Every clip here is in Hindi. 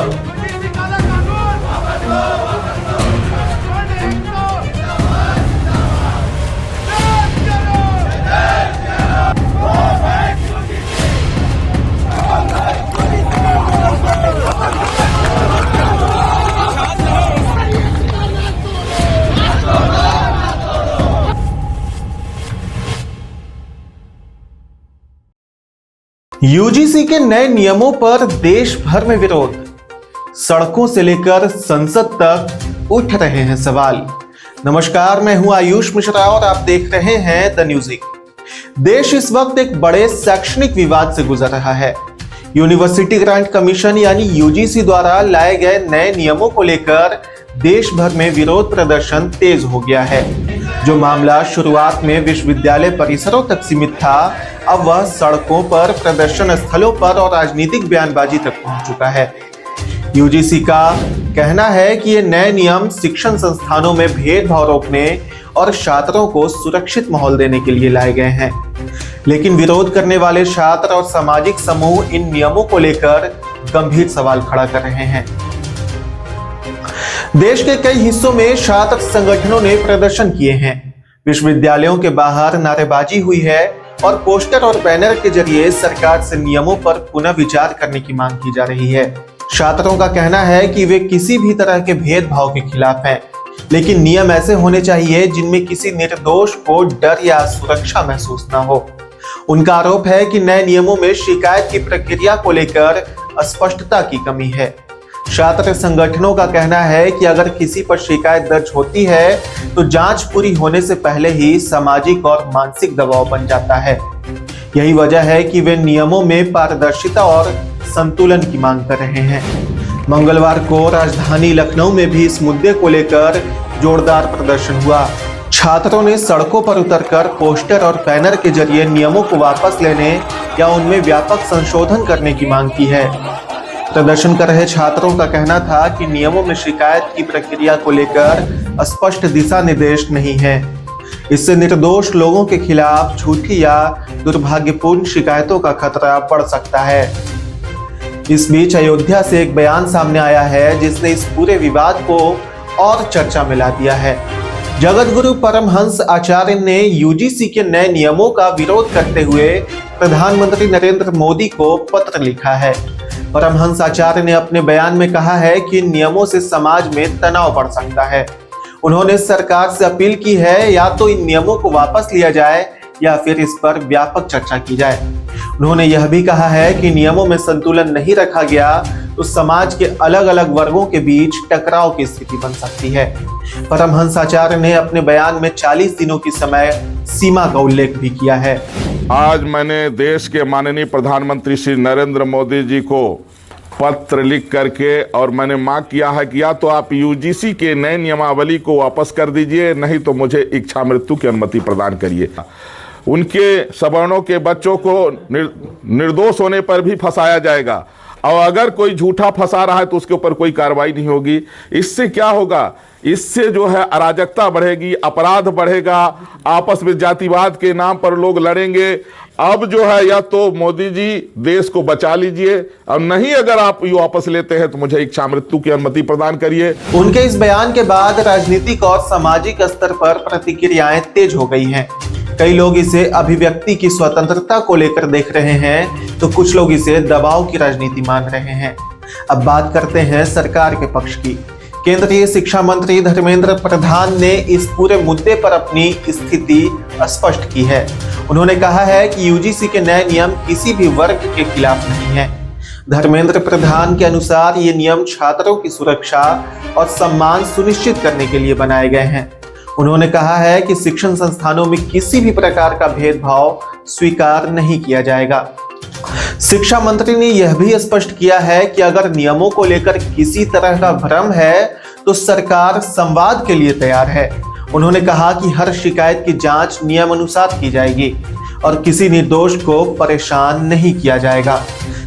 यूजीसी काला कानून वापस लो, वापस लो। यूजीसी के नए नियमों पर देश भर में विरोध, सड़कों से लेकर संसद तक उठ रहे हैं सवाल। नमस्कार, मैं हूं आयुष मिश्रा और आप देख रहे हैं द न्यूज़िक। देश इस वक्त एक बड़े शैक्षणिक विवाद से गुजर रहा है। यूनिवर्सिटी ग्रांट कमीशन यानी यूजीसी द्वारा लाए गए नए नियमों को लेकर देश भर में विरोध प्रदर्शन तेज हो गया है। जो मामला शुरुआत में विश्वविद्यालय परिसरों तक सीमित था, अब वह सड़कों पर, प्रदर्शन स्थलों पर और राजनीतिक बयानबाजी तक पहुंच चुका है। यूजीसी का कहना है कि ये नए नियम शिक्षण संस्थानों में भेदभाव रोकने और छात्रों को सुरक्षित माहौल देने के लिए लाए गए हैं। लेकिन विरोध करने वाले छात्र और सामाजिक समूह इन नियमों को लेकर गंभीर सवाल खड़ा कर रहे हैं। देश के कई हिस्सों में छात्र संगठनों ने प्रदर्शन किए हैं। विश्वविद्यालयों के बाहर नारेबाजी हुई है और पोस्टर और बैनर के जरिए सरकार से नियमों पर पुनः विचार करने की मांग की जा रही है। छात्रों का कहना है कि वे किसी भी तरह के भेदभाव के खिलाफ हैं, लेकिन नियम ऐसे होने चाहिए जिनमें किसी निर्दोष को डर या सुरक्षा महसूस न हो। उनका आरोप है कि नए नियमों में शिकायत की प्रक्रिया को लेकर अस्पष्टता की कमी है। छात्र संगठनों का कहना है कि अगर किसी पर शिकायत दर्ज होती है तो जांच पूरी होने से पहले ही सामाजिक और मानसिक दबाव बन जाता है। यही वजह है कि वे नियमों में पारदर्शिता और संतुलन की मांग कर रहे हैं। मंगलवार को राजधानी लखनऊ में भी इस मुद्दे को लेकर जोरदार प्रदर्शन हुआ। छात्रों ने सड़कों पर उतरकर पोस्टर और बैनर के जरिए नियमों को वापस लेने या उनमें व्यापक संशोधन करने की मांग की है। प्रदर्शन कर रहे छात्रों का कहना था कि नियमों में शिकायत की प्रक्रिया को लेकर स्पष्ट दिशा निर्देश नहीं है। इससे निर्दोष लोगों के खिलाफ झूठी या दुर्भाग्यपूर्ण शिकायतों का खतरा बढ़ सकता है। इस बीच अयोध्या से एक बयान सामने आया है जिसने इस पूरे विवाद को और चर्चा में ला दिया है। जगत गुरु परमहंस आचार्य ने यूजीसी के नए नियमों का विरोध करते हुए प्रधानमंत्री नरेंद्र मोदी को पत्र लिखा है। परमहंस आचार्य ने अपने बयान में कहा है कि इन नियमों से समाज में तनाव बढ़ सकता है। उन्होंने सरकार से अपील की है या तो इन नियमों को वापस लिया जाए या फिर इस पर व्यापक चर्चा की जाए। उन्होंने यह भी कहा है कि नियमों में संतुलन नहीं रखा गया तो समाज के अलग अलग वर्गों के बीच टकराव की स्थिति बन सकती है। परमहंस आचार्य ने अपने बयान में 40 दिनों की समय सीमा का उल्लेख भी किया है। आज मैंने देश के माननीय प्रधानमंत्री श्री नरेंद्र मोदी जी को पत्र लिख करके और मैंने मांग किया है कि या तो आप यूजीसी के नए नियमावली को वापस कर दीजिए, नहीं तो मुझे इच्छा मृत्यु की अनुमति प्रदान करिए। उनके सवर्णों के बच्चों को निर्दोष होने पर भी फंसाया जाएगा और अगर कोई झूठा फंसा रहा है तो उसके ऊपर कोई कार्रवाई नहीं होगी। इससे क्या होगा? इससे जो है अराजकता बढ़ेगी, अपराध बढ़ेगा, आपस में जातिवाद के नाम पर लोग लड़ेंगे। अब जो है या तो मोदी जी देश को बचा लीजिए और नहीं अगर आप ये वापस लेते हैं तो मुझे इच्छा मृत्यु की अनुमति प्रदान करिए। उनके इस बयान के बाद राजनीतिक और सामाजिक स्तर पर प्रतिक्रियाएं तेज हो गई हैं। कई लोग इसे अभिव्यक्ति की स्वतंत्रता को लेकर देख रहे हैं तो कुछ लोग इसे दबाव की राजनीति मान रहे हैं। अब बात करते हैं सरकार के पक्ष की। केंद्रीय शिक्षा मंत्री धर्मेंद्र प्रधान ने इस पूरे मुद्दे पर अपनी स्थिति स्पष्ट की है। उन्होंने कहा है कि यूजीसी के नए नियम किसी भी वर्ग के खिलाफ नहीं है। धर्मेंद्र प्रधान के अनुसार ये नियम छात्रों की सुरक्षा और सम्मान सुनिश्चित करने के लिए बनाए गए हैं। उन्होंने कहा है कि शिक्षण संस्थानों में किसी भी प्रकार का भेदभाव स्वीकार नहीं किया जाएगा। शिक्षा मंत्री ने यह भी स्पष्ट किया है कि अगर नियमों को लेकर किसी तरह का भ्रम है तो सरकार संवाद के लिए तैयार है। उन्होंने कहा कि हर शिकायत की जांच नियमानुसार की जाएगी और किसी निर्दोष को परेशान नहीं किया जाएगा।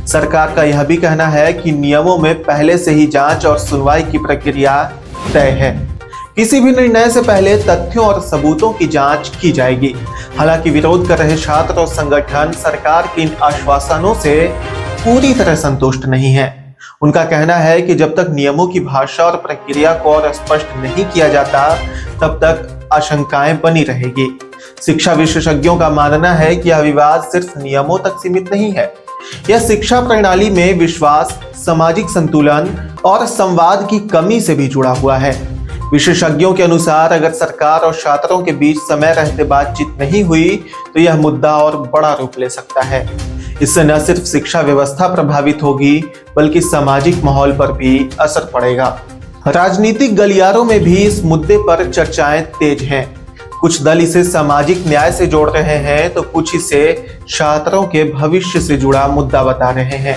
सरकार का यह भी कहना है कि नियमों में पहले से ही जांच और सुनवाई की प्रक्रिया तय है। किसी भी निर्णय से पहले तथ्यों और सबूतों की जांच की जाएगी। हालांकि विरोध कर रहे छात्र और संगठन सरकार के इन आश्वासनों से पूरी तरह संतुष्ट नहीं है। उनका कहना है कि जब तक नियमों की भाषा और प्रक्रिया को और स्पष्ट नहीं किया जाता तब तक आशंकाएं बनी रहेगी। शिक्षा विशेषज्ञों का मानना है कि यह विवाद सिर्फ नियमों तक सीमित नहीं है, यह शिक्षा प्रणाली में विश्वास, सामाजिक संतुलन और संवाद की कमी से भी जुड़ा हुआ है। विशेषज्ञों के अनुसार अगर सरकार और छात्रों के बीच समय रहते बातचीत नहीं हुई तो यह मुद्दा और बड़ा रूप ले सकता है। इससे न सिर्फ शिक्षा व्यवस्था प्रभावित होगी बल्कि सामाजिक माहौल पर भी असर पड़ेगा। राजनीतिक गलियारों में भी इस मुद्दे पर चर्चाएं तेज हैं। कुछ दल इसे सामाजिक न्याय से जोड़ रहे हैं तो कुछ इसे छात्रों के भविष्य से जुड़ा मुद्दा बता रहे हैं।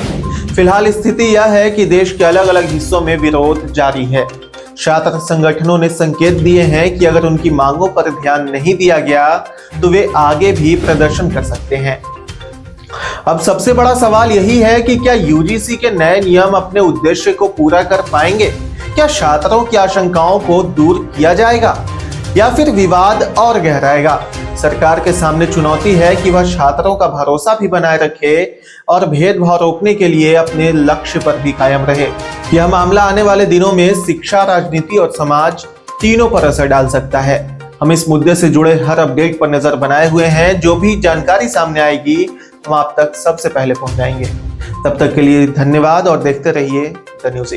फिलहाल स्थिति यह है कि देश के अलग अलग हिस्सों में विरोध जारी है। छात्र संगठनों ने संकेत दिए हैं कि अगर उनकी मांगों पर ध्यान नहीं दिया गया तो वे आगे भी प्रदर्शन कर सकते हैं। अब सबसे बड़ा सवाल यही है कि क्या यूजीसी के नए नियम अपने उद्देश्य को पूरा कर पाएंगे? क्या छात्रों की आशंकाओं को दूर किया जाएगा या फिर विवाद और गहराएगा? सरकार के सामने चुनौती है कि वह छात्रों का भरोसा भी बनाए रखे और भेदभाव रोकने के लिए अपने लक्ष्य पर भी कायम रहे। यह मामला आने वाले दिनों में शिक्षा, राजनीति और समाज तीनों पर असर डाल सकता है। हम इस मुद्दे से जुड़े हर अपडेट पर नजर बनाए हुए हैं। जो भी जानकारी सामने आएगी हम आप तक सबसे पहले पहुंचाएंगे। तब तक के लिए धन्यवाद और देखते रहिए द न्यूज़।